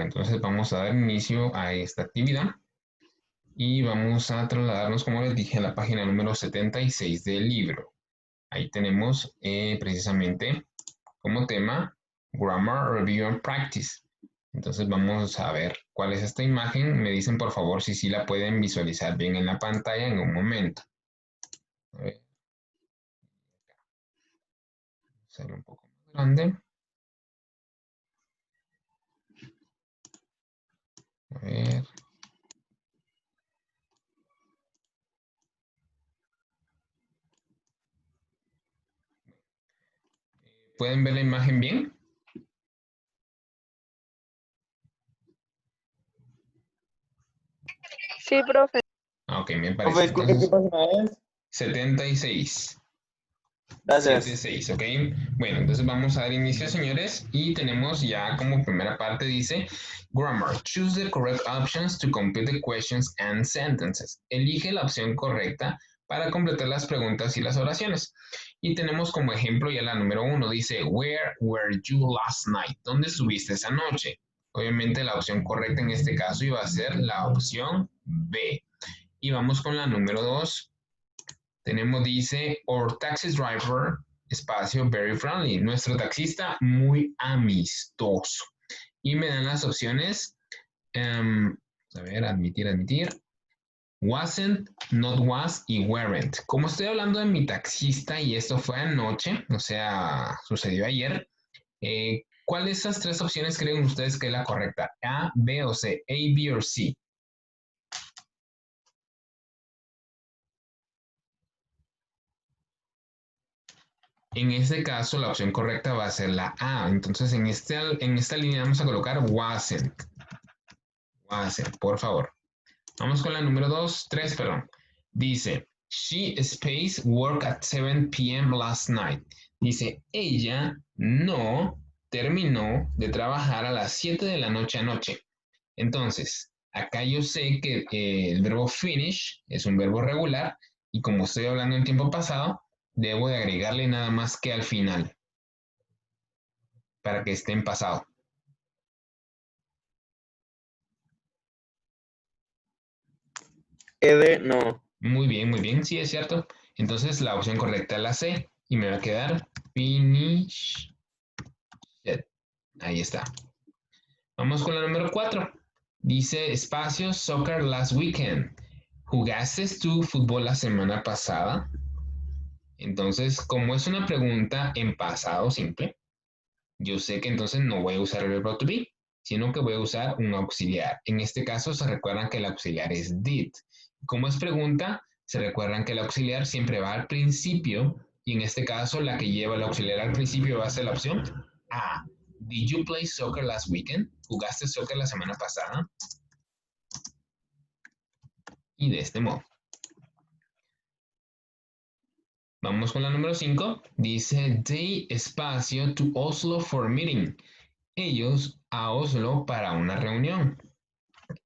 entonces vamos a dar inicio a esta actividad y vamos a trasladarnos, como les dije, a la página número 76 del libro. Ahí tenemos precisamente como tema Grammar Review and Practice. Entonces vamos a ver cuál es esta imagen. Me dicen por favor si sí la pueden visualizar bien en la pantalla en un momento. A ver. Hacerlo un poco más grande. A ver. ¿Pueden ver la imagen bien? Sí, profe. Ok, me Profe, parece. disculpe, ¿qué Entonces, página es? 76. Gracias. 76, ¿ok? Bueno, entonces vamos a dar inicio, señores, y tenemos ya como primera parte dice Grammar. Choose the correct options to complete the questions and sentences. Elige la opción correcta para completar las preguntas y las oraciones. Y tenemos como ejemplo ya la número 1, dice Where were you last night? ¿Dónde estuviste esa noche? Obviamente la opción correcta en este caso iba a ser la opción B. Y vamos con la número 2. Tenemos, dice, our taxi driver, espacio, very friendly. Nuestro taxista, muy amistoso. Y me dan las opciones, a ver, admitir. Wasn't, not was y weren't. Como estoy hablando de mi taxista y esto fue anoche, o sea, sucedió ayer, ¿cuál de estas tres opciones creen ustedes que es la correcta? A, B o C. A, B o C. En este caso, la opción correcta va a ser la A. Entonces, en esta línea vamos a colocar wasn't. Wasn't, por favor. Vamos con la número 3, perdón. Dice, she space work at 7 p.m. last night. Dice, ella no terminó de trabajar a las 7 de la noche anoche. Entonces, acá yo sé que el verbo finish es un verbo regular y como estoy hablando en tiempo pasado, debo de agregarle nada más que al final para que esté en pasado. ED, no. Muy bien, sí es cierto. Entonces la opción correcta es la C y me va a quedar finish. Ahí está. Vamos con la número 4. Dice espacio soccer last weekend. ¿Jugaste tú fútbol la semana pasada? Entonces, como es una pregunta en pasado simple, yo sé que entonces no voy a usar el verbo to be, sino que voy a usar un auxiliar. En este caso se recuerdan que el auxiliar es did. Como es pregunta, se recuerdan que el auxiliar siempre va al principio y en este caso la que lleva el auxiliar al principio va a ser la opción A. Did you play soccer last weekend? ¿Jugaste soccer la semana pasada? Y de este modo. Vamos con la número 5. Dice they espacio to Oslo for meeting. Ellos a Oslo para una reunión.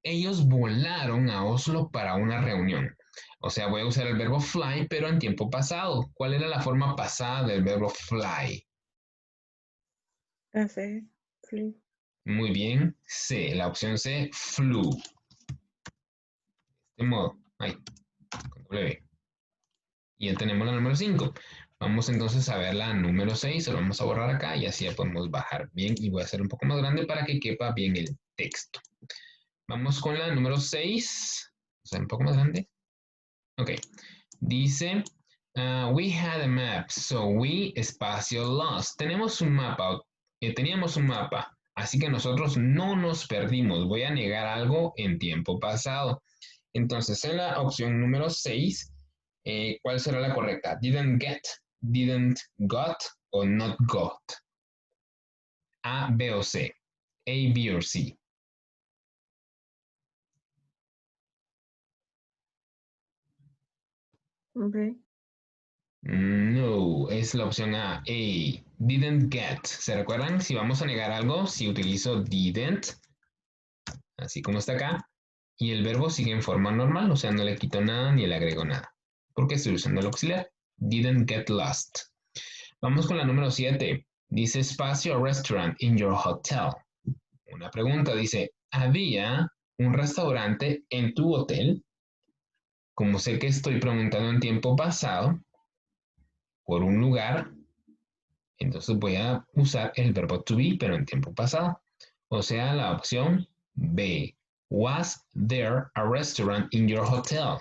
Ellos volaron a Oslo para una reunión. O sea, voy a usar el verbo fly, pero en tiempo pasado. ¿Cuál era la forma pasada del verbo fly? Café. Flu. Muy bien, C, la opción C, flew. De modo, ahí, con W. Y ya tenemos la número 5. Vamos entonces a ver la número 6, lo vamos a borrar acá y así ya podemos bajar bien y voy a hacer un poco más grande para que quepa bien el texto. Vamos con la número 6, o sea, un poco más grande. Ok, dice, we had a map, so we espacio lost. Tenemos un mapa, teníamos un mapa, así que nosotros no nos perdimos. Voy a negar algo en tiempo pasado. Entonces, en la opción número 6, ¿cuál será la correcta? Didn't get, didn't got o not got. A, B o C. A, B o C. B. No, es la opción A. A. Didn't get. ¿Se recuerdan? Si vamos a negar algo, si utilizo didn't, así como está acá, y el verbo sigue en forma normal, o sea, no le quito nada ni le agrego nada, porque estoy usando el auxiliar. Didn't get lost. Vamos con la número 7. Dice espacio restaurant in your hotel. una pregunta. Dice, ¿había un restaurante en tu hotel? Como sé que estoy preguntando en tiempo pasado por un lugar, entonces voy a usar el verbo to be, pero en tiempo pasado. O sea, la opción B. Was there a restaurant in your hotel?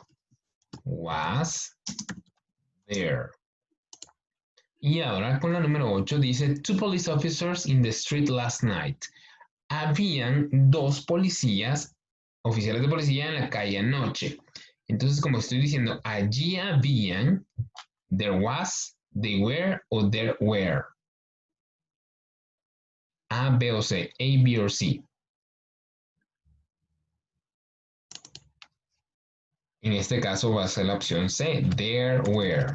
Was there. Y ahora con la número 8 dice, two police officers in the street last night. Habían dos policías, oficiales de policía en la calle anoche. Entonces, como estoy diciendo, allí habían, there was, they were o there were. A, B o C, A, B o C. En este caso va a ser la opción C, there were.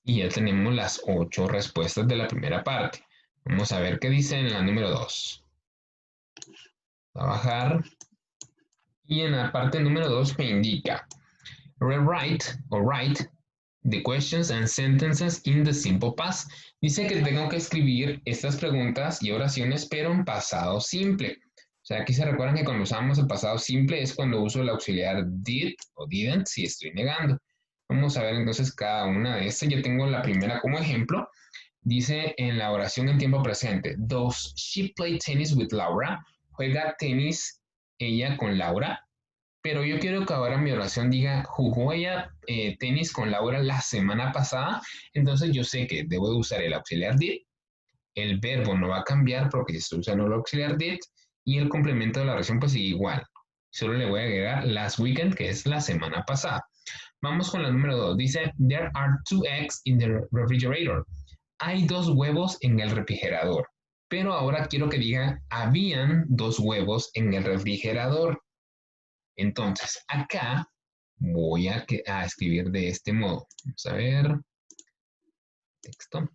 Y ya tenemos las 8 respuestas de la primera parte. Vamos a ver qué dice en la número 2. Va a bajar. Y en la parte número 2 me indica rewrite o write the questions and sentences in the simple past. Dice que tengo que escribir estas preguntas y oraciones, pero en pasado simple. O sea, aquí se recuerdan que cuando usamos el pasado simple es cuando uso el auxiliar did o didn't si estoy negando. Vamos a ver entonces cada una de estas. Yo tengo la primera como ejemplo. Dice en la oración en tiempo presente, does she play tennis with Laura? ¿Juega tenis ella con Laura? Pero yo quiero que ahora mi oración diga, jugó ella tenis con Laura la semana pasada, entonces yo sé que debo de usar el auxiliar did, el verbo no va a cambiar porque estoy usando el auxiliar did, y el complemento de la oración pues sigue igual. Solo le voy a agregar last weekend, que es la semana pasada. Vamos con la número 2. Dice, there are 2 eggs in the refrigerator. Hay 2 huevos en el refrigerador. Pero ahora quiero que diga, habían 2 huevos en el refrigerador. Entonces, acá voy a escribir de este modo. Vamos a ver. Texto.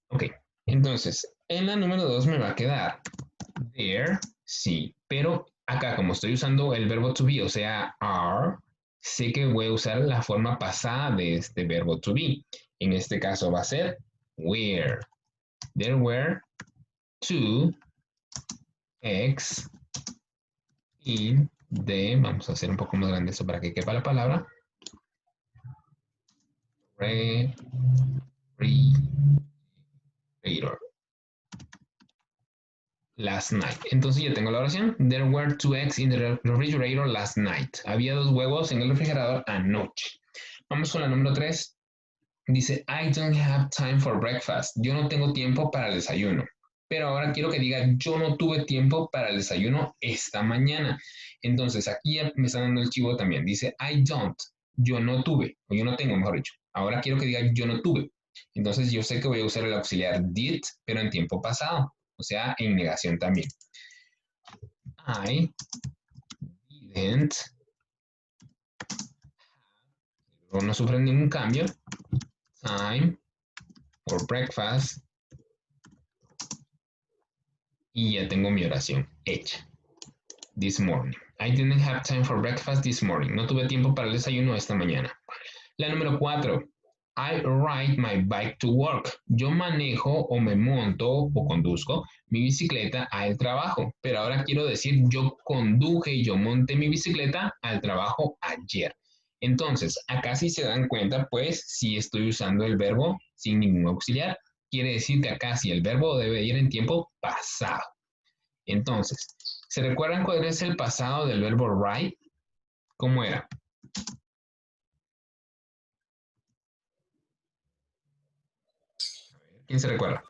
Ok. Entonces, en la número 2 me va a quedar there, sí. Pero acá, como estoy usando el verbo to be, o sea, are, sé que voy a usar la forma pasada de este verbo to be. En este caso va a ser were. There were 2 eggs in the, vamos a hacer un poco más grande eso para que quepa la palabra, refrigerator last night. Entonces ya tengo la oración. There were 2 eggs in the refrigerator last night. Había 2 huevos en el refrigerador anoche. Vamos con la número 3. Dice, I don't have time for breakfast. Yo no tengo tiempo para el desayuno. Pero ahora quiero que diga, yo no tuve tiempo para el desayuno esta mañana. Entonces aquí ya me está dando el chivo también. Dice, I don't. Yo no tuve. O yo no tengo, mejor dicho. Ahora quiero que diga, yo no tuve. Entonces yo sé que voy a usar el auxiliar did, pero en tiempo pasado. O sea, en negación también. I didn't. No sufre ningún cambio. Time for breakfast. Y ya tengo mi oración hecha. This morning. I didn't have time for breakfast this morning. No tuve tiempo para el desayuno esta mañana. La número 4. I ride my bike to work. Yo manejo o me monto o conduzco mi bicicleta al trabajo. Pero ahora quiero decir yo conduje y yo monté mi bicicleta al trabajo ayer. Entonces, acá si se dan cuenta, pues si estoy usando el verbo sin ningún auxiliar, quiere decir que acá sí el verbo debe ir en tiempo pasado. Entonces, ¿se recuerdan cuál es el pasado del verbo ride? ¿Cómo era? ¿Quién se recuerda?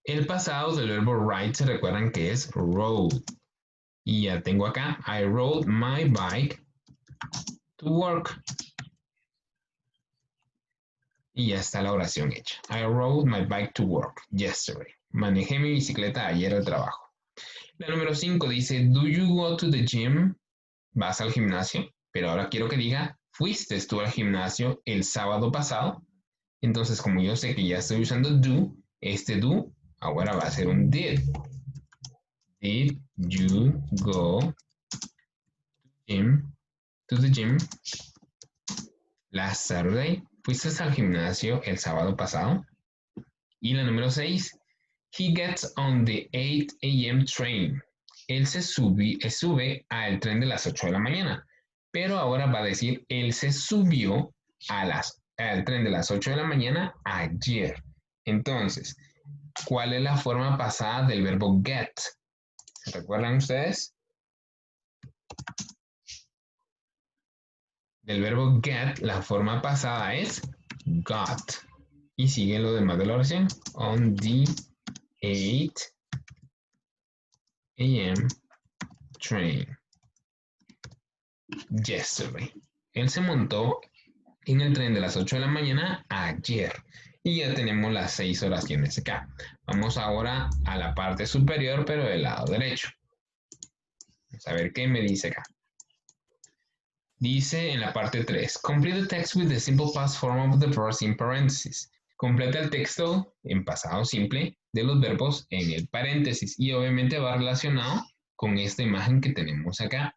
El pasado del verbo ride se recuerdan que es rode. Y ya tengo acá, I rode my bike to work. Y ya está la oración hecha. I rode my bike to work yesterday. Manejé mi bicicleta ayer al trabajo. La número 5 dice, do you go to the gym? ¿Vas al gimnasio? Pero ahora quiero que diga, ¿fuiste tú al gimnasio el sábado pasado? Entonces, como yo sé que ya estoy usando do, este do ahora va a ser un did. Did you go to the gym Last Saturday. ¿Fuiste al gimnasio el sábado pasado? Y la número 6. He gets on the 8 a.m. train. Él se sube al tren de las 8 de la mañana. Pero ahora va a decir, él se subió al tren de las 8 de la mañana ayer. Entonces, ¿cuál es la forma pasada del verbo get? ¿Se recuerdan ustedes? Del verbo get, la forma pasada es got. Y sigue lo demás de la oración. On the 8 a.m. train. Yesterday. Él se montó en el tren de las 8 de la mañana ayer. Y ya tenemos las 6 oraciones acá. Vamos ahora a la parte superior, pero del lado derecho. Vamos a ver qué me dice acá. Dice en la parte 3, complete the text with the simple past form of the verbs in parentheses. Completa el texto en pasado simple de los verbos en el paréntesis y obviamente va relacionado con esta imagen que tenemos acá.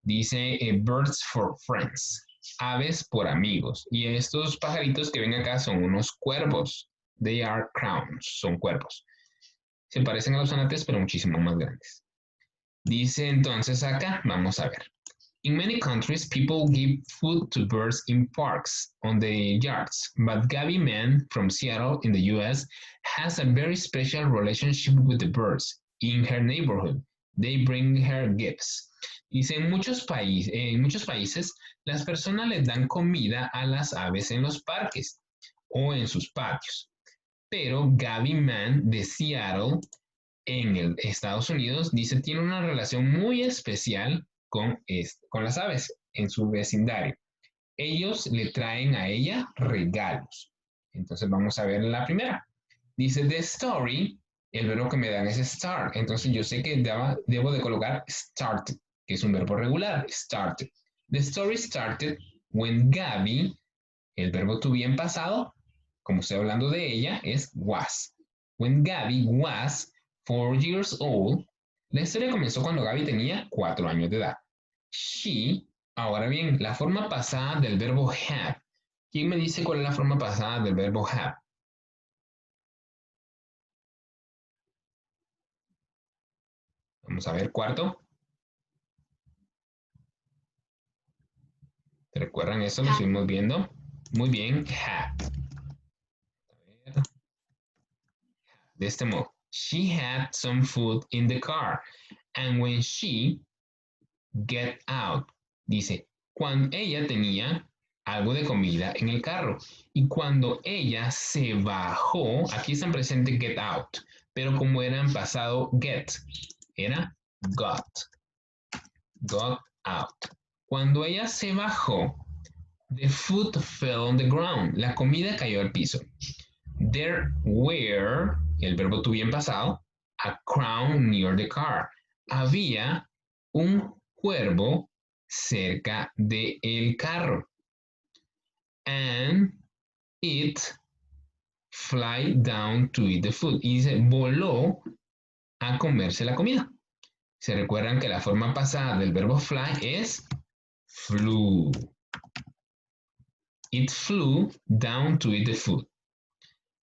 Dice birds for friends, aves por amigos. Y estos pajaritos que ven acá son unos cuervos. They are crowns, son cuervos. Se parecen a los anates, pero muchísimo más grandes. Dice entonces acá, vamos a ver. In many countries, people give food to birds in parks on the yards, but Gabby Mann from Seattle in the US has a very special relationship with the birds in her neighborhood. They bring her gifts. Dice, en muchos países, las personas les dan comida a las aves en los parques o en sus patios. Pero Gabby Mann de Seattle, en Estados Unidos, dice, tiene una relación muy especial con las aves en su vecindario. Ellos le traen a ella regalos. Entonces vamos a ver la primera. Dice, the story, el verbo que me dan es start. Entonces yo sé que debo de colocar started, que es un verbo regular, started. The story started when Gabby, el verbo to be en pasado, como estoy hablando de ella, es was. When Gabby was 4 years old, la historia comenzó cuando Gabby tenía 4 años de edad. She, ahora bien, la forma pasada del verbo have. ¿Quién me dice cuál es la forma pasada del verbo have? Vamos a ver, cuarto. ¿Te recuerdan eso? Lo estuvimos viendo. Muy bien, have. De este modo. She had some food in the car. And when she get out, dice, cuando ella tenía algo de comida en el carro. Y cuando ella se bajó, aquí están presente get out, pero como era en pasado get, era got. Got out. Cuando ella se bajó, the food fell on the ground. La comida cayó al piso. There were, el verbo to be en pasado, a crown near the car. Había un cuervo cerca del carro. And it fly down to eat the food. Y dice, voló a comerse la comida. Se recuerdan que la forma pasada del verbo fly es flew. It flew down to eat the food.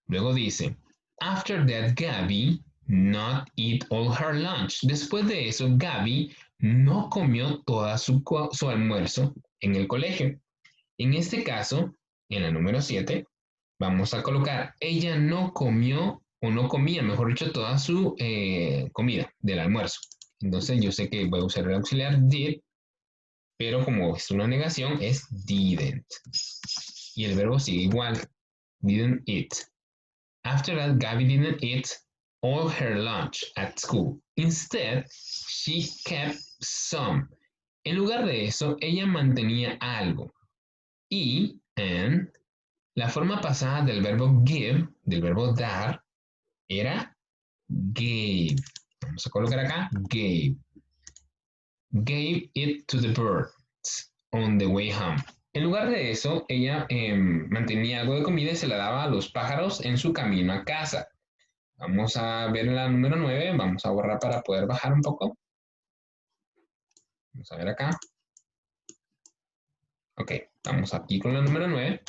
Luego dice, after that Gabby not eat all her lunch. Después de eso, Gabby no comió toda su almuerzo en el colegio. En este caso, en la número 7, vamos a colocar, ella no comió o no comía, mejor dicho, toda su comida del almuerzo. Entonces yo sé que voy a usar el auxiliar did, pero como es una negación, es didn't. Y el verbo sigue igual, didn't eat. After that, Gabby didn't eat all her lunch at school. Instead, she kept some. En lugar de eso, ella mantenía algo. Y, and, la forma pasada del verbo give, del verbo dar, era gave. Vamos a colocar acá, gave. Gave it to the birds on the way home. En lugar de eso, ella mantenía algo de comida y se la daba a los pájaros en su camino a casa. Vamos a ver la número 9. Vamos a borrar para poder bajar un poco. Vamos a ver acá. Ok, estamos aquí con la número 9.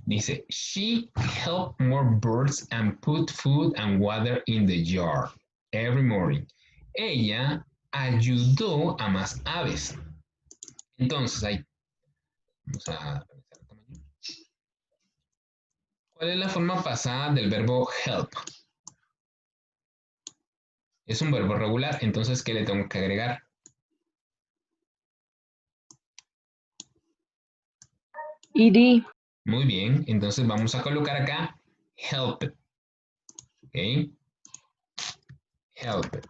Dice, she helped more birds and put food and water in the jar every morning. Ella ayudó a más aves. Entonces, ahí vamos a revisar el tamaño. ¿Cuál es la forma pasada del verbo help? Es un verbo regular, entonces, ¿qué le tengo que agregar? ed. Muy bien, entonces vamos a colocar acá help. ¿Ok? Help.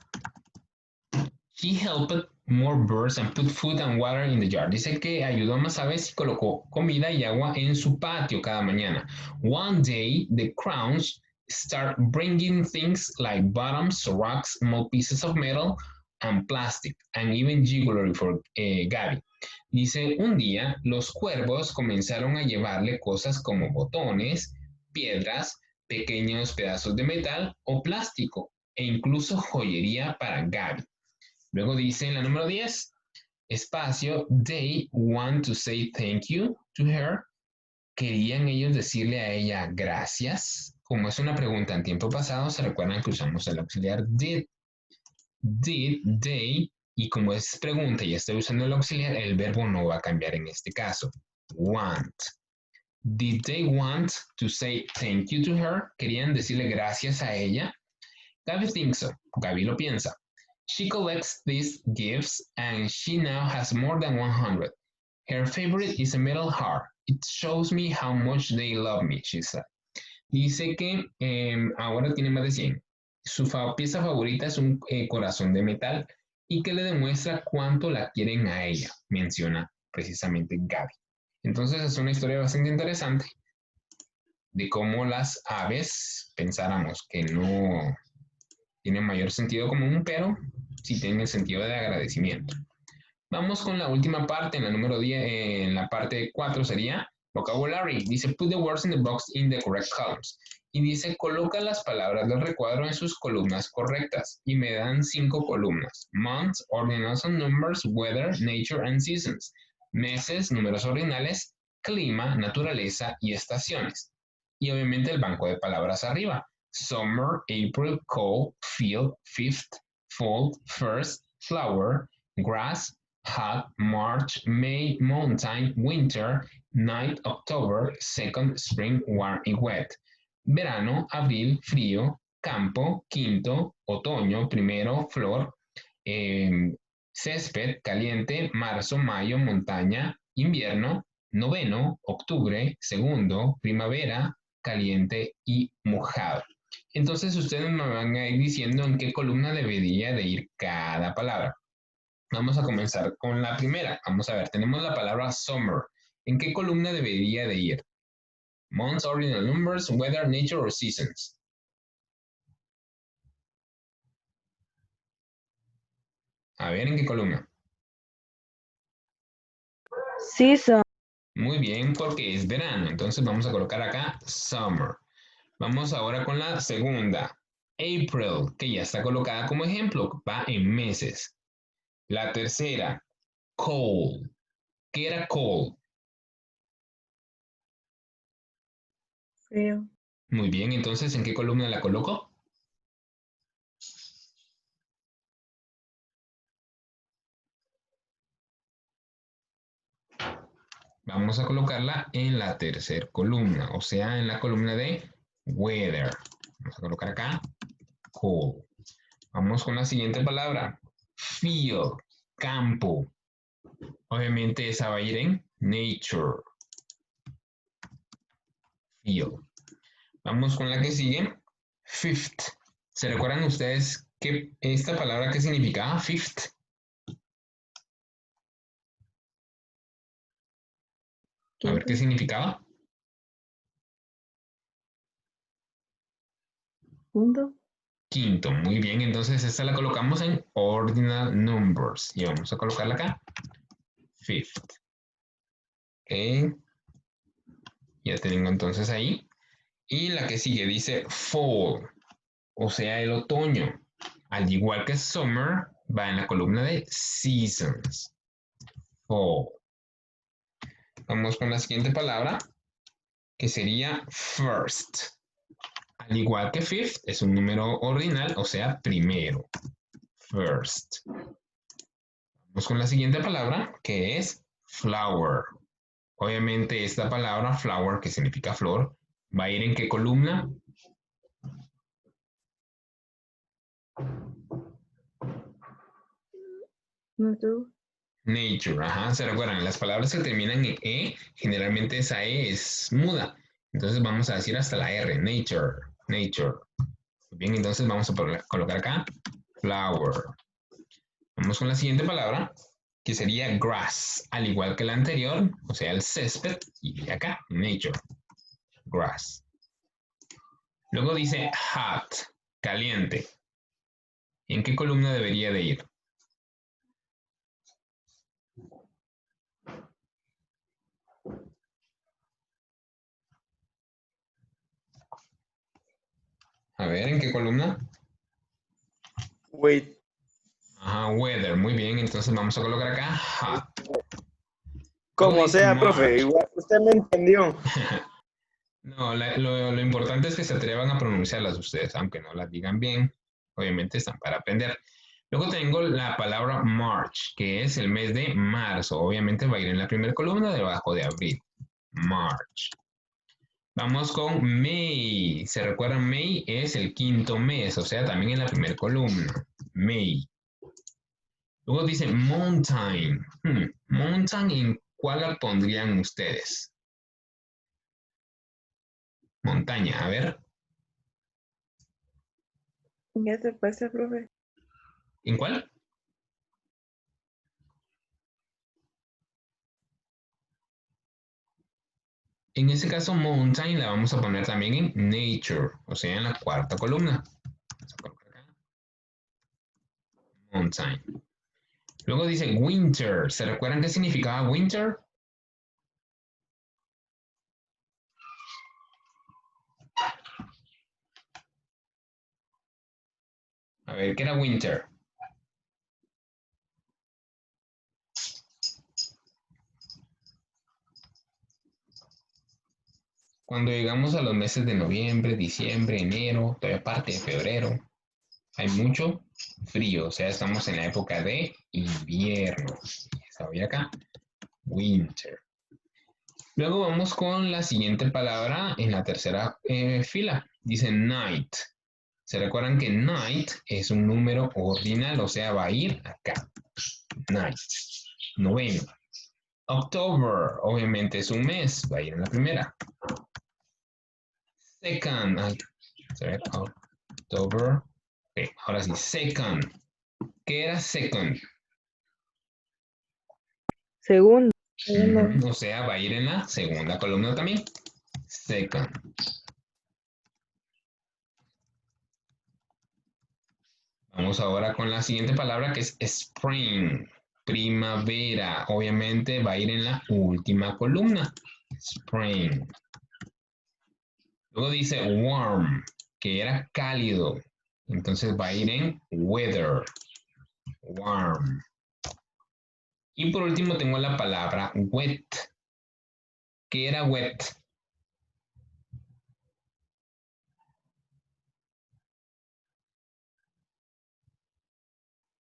He helped more birds and put food and water in the jar. Dice que ayudó a más aves y colocó comida y agua en su patio cada mañana. One day, the crowns start bringing things like bottoms, rocks, small pieces of metal, and plastic, and even jewelry for Gabby. Dice, un día, los cuervos comenzaron a llevarle cosas como botones, piedras, pequeños pedazos de metal o plástico, e incluso joyería para Gabby. Luego dice en la número 10, espacio, they want to say thank you to her. Querían ellos decirle a ella gracias. Como es una pregunta en tiempo pasado, se recuerdan que usamos el auxiliar did. Did, they, y como es pregunta y estoy usando el auxiliar, el verbo no va a cambiar en este caso. Want. Did they want to say thank you to her? ¿Querían decirle gracias a ella? Gaby thinks so. Gaby lo piensa. She collects these gifts and she now has more than 100. Her favorite is a metal heart. It shows me how much they love me, she said. Dice que ahora tiene más de 100. Su pieza favorita es un corazón de metal y que le demuestra cuánto la quieren a ella, menciona precisamente Gaby. Entonces es una historia bastante interesante de cómo las aves pensáramos que no tienen mayor sentido común, pero sí tienen el sentido de agradecimiento. Vamos con la última parte, en la número 10, en la parte 4 sería vocabulary. Dice, put the words in the box in the correct columns. Y dice, coloca las palabras del recuadro en sus columnas correctas. Y me dan 5 columnas. Months, ordinals and numbers, weather, nature and seasons. Meses, números ordinales, clima, naturaleza y estaciones. Y obviamente el banco de palabras arriba. Summer, April, cold, field, fifth, fall, first, flower, grass, hot, March, May, mountain, winter, night, October, second, spring, warm y wet. Verano, abril, frío, campo, quinto, otoño, primero, flor, césped, caliente, marzo, mayo, montaña, invierno, noveno, octubre, segundo, primavera, caliente y mojado. Entonces ustedes me van a ir diciendo en qué columna debería de ir cada palabra. Vamos a comenzar con la primera. Vamos a ver, tenemos la palabra summer. ¿En qué columna debería de ir? Months, ordinal numbers, weather, nature or seasons. A ver, ¿en qué columna? Season. Muy bien, porque es verano. Entonces vamos a colocar acá summer. Vamos ahora con la segunda. April, que ya está colocada como ejemplo, va en meses. La tercera, cold. ¿Qué era cold? Frío. Muy bien, entonces, ¿en qué columna la coloco? Vamos a colocarla en la tercera columna, o sea, en la columna de weather. Vamos a colocar acá cold. Vamos con la siguiente palabra, field, campo. Obviamente esa va a ir en nature, field. Vamos con la que sigue, fifth. ¿Se recuerdan ustedes que esta palabra qué significaba? Fifth. A ver qué significaba. Punto. Quinto, muy bien, entonces esta la colocamos en ordinal numbers y vamos a colocarla acá, fifth. Ok, ya tengo entonces ahí. Y la que sigue dice fall, o sea, el otoño. Al igual que summer, va en la columna de seasons. Fall. Vamos con la siguiente palabra, que sería first. Al igual que fifth, es un número ordinal, o sea, primero. First. Vamos con la siguiente palabra, que es flower. Obviamente esta palabra, flower, que significa flor, ¿va a ir en qué columna? Nature, ajá, se recuerdan, las palabras que terminan en E, generalmente esa E es muda. Entonces vamos a decir hasta la R, nature, nature. Bien, entonces vamos a colocar acá, flower. Vamos con la siguiente palabra, que sería grass, al igual que la anterior, o sea, el césped, y acá, nature, grass. Luego dice hot, caliente. ¿En qué columna debería de ir? A ver, ¿en qué columna? Wait. Ajá, weather, muy bien, entonces vamos a colocar acá hot. Luego Como dice sea, profe, March. igual usted me entendió. No, lo importante es que se atrevan a pronunciarlas ustedes, aunque no las digan bien. Obviamente están para aprender. Luego tengo la palabra March, que es el mes de marzo. Obviamente va a ir en la primera columna debajo de abril. March. Vamos con May. ¿Se recuerdan? May es el quinto mes, o sea, también en la primera columna. May. Luego dice mountain. Mountain, ¿en cuál la pondrían ustedes? Montaña, a ver. ¿Ya se pasa, profe? ¿En cuál? En este caso, mountain la vamos a poner también en nature, o sea, en la cuarta columna. Vamos a colocar acá. Mountain. Luego dice winter. ¿Se recuerdan qué significaba winter? A ver, ¿qué era winter? Cuando llegamos a los meses de noviembre, diciembre, enero, todavía parte de febrero, hay mucho frío, o sea, estamos en la época de invierno. Esa voy acá, winter. Luego vamos con la siguiente palabra en la tercera fila. Dice night. ¿Se recuerdan que night es un número ordinal? O sea, va a ir acá. Night. Noveno. October, obviamente es un mes. Va a ir en la primera. Second. October. Okay, ahora sí, second. ¿Qué era second? Segundo. O sea, va a ir en la segunda columna también. Second. Vamos ahora con la siguiente palabra que es spring, primavera. Obviamente va a ir en la última columna. Spring. Luego dice warm, que era cálido. Entonces va a ir en weather. Warm. Y por último tengo la palabra wet. ¿Qué era wet?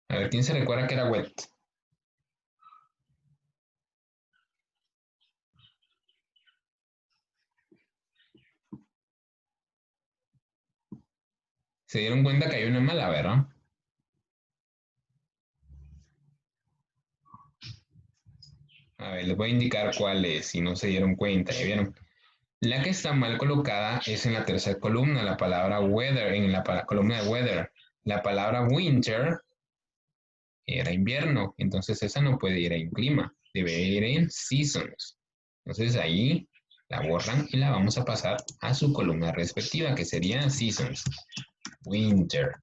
A ver, ¿quién se recuerda que era wet? Se dieron cuenta que hay una mala, ¿verdad? A ver, les voy a indicar cuál es, si no se dieron cuenta, ¿ya vieron? La que está mal colocada es en la tercera columna, la palabra weather, en la columna de weather. La palabra winter era invierno, entonces esa no puede ir en clima, debe ir en seasons. Entonces ahí la borran y la vamos a pasar a su columna respectiva, que sería seasons, winter.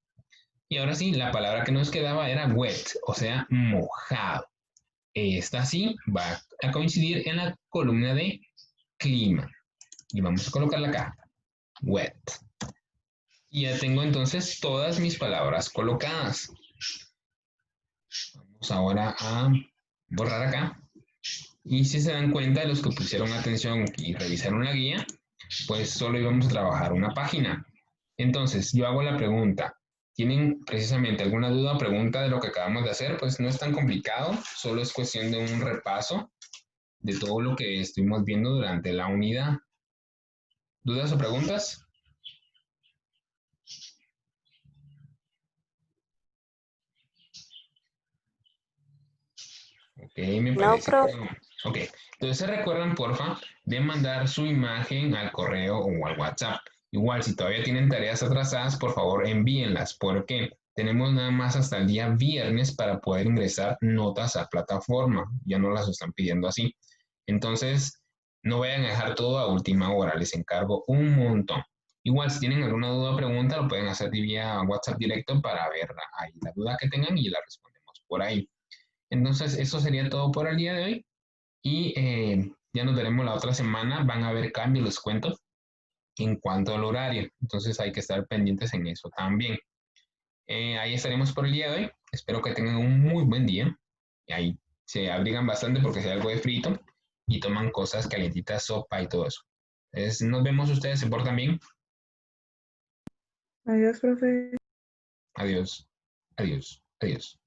Y ahora sí, la palabra que nos quedaba era wet, o sea, mojado. Esta sí va a coincidir en la columna de clima. Y vamos a colocarla acá, wet. Y ya tengo entonces todas mis palabras colocadas. Vamos ahora a borrar acá Y si se dan cuenta, los que pusieron atención y revisaron la guía, pues solo íbamos a trabajar una página. Entonces, yo hago la pregunta. ¿Tienen precisamente alguna duda o pregunta de lo que acabamos de hacer? Pues no es tan complicado, solo es cuestión de un repaso de todo lo que estuvimos viendo durante la unidad. ¿Dudas o preguntas? Ok, me No, parece que profe. no. Ok, entonces se recuerdan, porfa, de mandar su imagen al correo o al WhatsApp. Igual, si todavía tienen tareas atrasadas, por favor envíenlas, porque tenemos nada más hasta el día viernes para poder ingresar notas a plataforma. Ya no las están pidiendo así. Entonces, no vayan a dejar todo a última hora, les encargo un montón. Igual, si tienen alguna duda o pregunta, lo pueden hacer vía WhatsApp directo para ver ahí la duda que tengan y la respondemos por ahí. Entonces, eso sería todo por el día de hoy y ya nos veremos la otra semana. Van a haber cambios, les cuento, en cuanto al horario. Entonces, hay que estar pendientes en eso también. Ahí estaremos por el día de hoy. Espero que tengan un muy buen día. Y ahí se abrigan bastante porque sea algo de frito y toman cosas calientitas, sopa y todo eso. Entonces, nos vemos, ustedes se portan bien. Adiós, profe. Adiós, adiós, adiós.